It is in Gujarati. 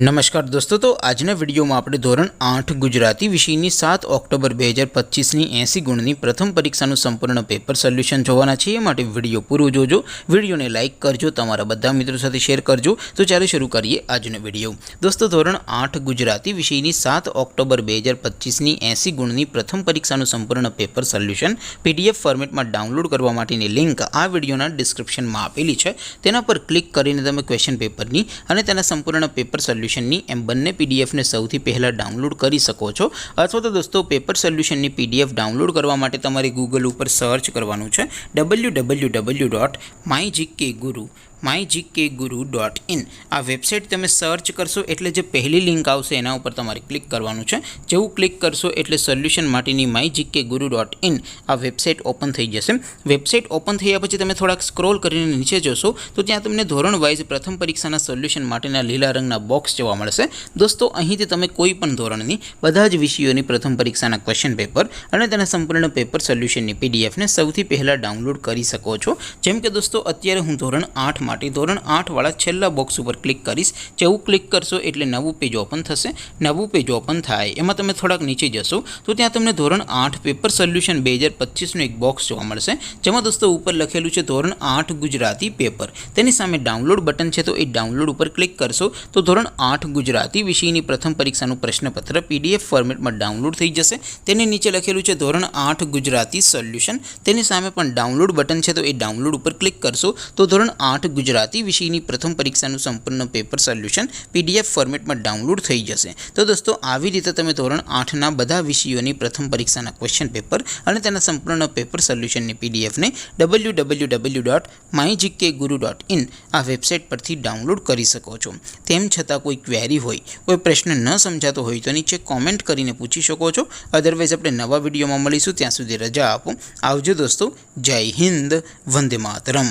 नमस्कार दोस्तों, तो આજના વિડીયોમાં આપણે ધોરણ 8 ગુજરાતી વિષયની 7 ઓક્ટોબર 2025ની 80 ગુણની પ્રથમ પરીક્ષાનું સંપૂર્ણ પેપર સોલ્યુશન જોવાના છે। એ માટે વિડીયો પૂરો જોજો, વિડીયોને લાઇક કરજો, તમારા બધા મિત્રો સાથે શેર કરજો। તો ચાલો શરૂ કરીએ આજનો વિડીયો। દોસ્તો, ધોરણ 8 ગુજરાતી વિષયની 7 ઓક્ટોબર 2025ની 80 ગુણની પ્રથમ પરીક્ષાનું સંપૂર્ણ પેપર સોલ્યુશન પીડીએફ ફોર્મેટમાં ડાઉનલોડ કરવા માટેની લિંક આ વિડીયોના ડિસ્ક્રિપ્શનમાં આપેલી છે। તેના પર ક્લિક કરીને તમે ક્વેશ્ચન પેપરની અને તેના સંપૂર્ણ પેપર સોલ્યુશન एम बने पीडीएफ ने सौथी पहला डाउनलॉड करी सको छो। अथवा तो दोस्तों पेपर सोल्यूशन पीडीएफ डाउनलॉड करवा माटे तमारे गूगल पर सर्च करवानुं छे www.mygkguru.in आ वेबसाइट तमे सर्च करशो एटले जे पहली लिंक आवशे एना उपर तमारे क्लिक करवानुं छे। जेवुं क्लिक करशो एटले सोल्यूशन माटेनी mygkguru.in आ वेबसाइट ओपन थई जशे। वेबसाइट ओपन थया पछी तमे थोड़ाक स्क्रॉल करीने नीचे जोशो तो त्यां तमने धोरण वाइज प्रथम परीक्षाना सोल्यूशन माटेना लीला रंगना बॉक्स जोवा मळशे। दोस्तों, અહીંથી તમે કોઈ પણ ધોરણની બધા જ વિષયોની પ્રથમ પરીક્ષાના ક્વેશ્ચન પેપર અને તેના સંપૂર્ણ પેપર સોલ્યુશનની પીડીએફ ને સૌથી પહેલા ડાઉનલોડ કરી શકો છો। જેમ કે દોસ્તો, અત્યારે હું ધોરણ 8 માટે ધોરણ 8 વાળા છેલ્લા બોક્સ ઉપર ક્લિક કરીશ। જેવું ક્લિક કરશો એટલે નવું પેજ ઓપન થશે। નવું પેજ ઓપન થાય એમાં તમે થોડાક નીચે જશો તો ત્યાં તમને ધોરણ 8 પેપર સોલ્યુશન 2025 નું એક બોક્સ જોવા મળશે, જેમાં દોસ્તો ઉપર લખેલું છે ધોરણ 8 ગુજરાતી પેપર। તેની સામે ડાઉનલોડ બટન છે, તો એ ડાઉનલોડ ઉપર ક્લિક કરશો તો ધોરણ 8 ગુજરાતી વિષયની પ્રથમ પરીક્ષાનું પ્રશ્નપત્ર પીડીએફ ફોર્મેટમાં ડાઉનલોડ થઈ જશે। તેની નીચે લખેલું છે ધોરણ 8 ગુજરાતી સોલ્યુશન। તેની સામે પણ ડાઉનલોડ બટન છે, તો એ ડાઉનલોડ ઉપર ક્લિક કરશો તો ધોરણ 8 ગુજરાતી વિષયની પ્રથમ પરીક્ષાનું સંપૂર્ણ પેપર સોલ્યુશન પીડીએફ ફોર્મેટમાં ડાઉનલોડ થઈ જશે। તો દોસ્તો, આવી રીતે તમે ધોરણ 8ના બધા વિષયોની પ્રથમ પરીક્ષાના ક્વેશ્ચન પેપર અને તેના સંપૂર્ણ પેપર સોલ્યુશનની પીડીએફને www.mygkguru.in આ વેબસાઇટ પરથી ડાઉનલોડ કરી શકો છો। તેમ છતાં કોઈ ક્વેરી હોય, કોઈ પ્રશ્ન ન સમજાતો હોય તો નીચે કોમેન્ટ કરીને પૂછી શકો છો। અધરવાઇઝ આપણે નવા વિડીયોમાં મળીશું, ત્યાં સુધી રજા આપો। આવજો દોસ્તો, જય હિન્દ, વંદે માતરમ।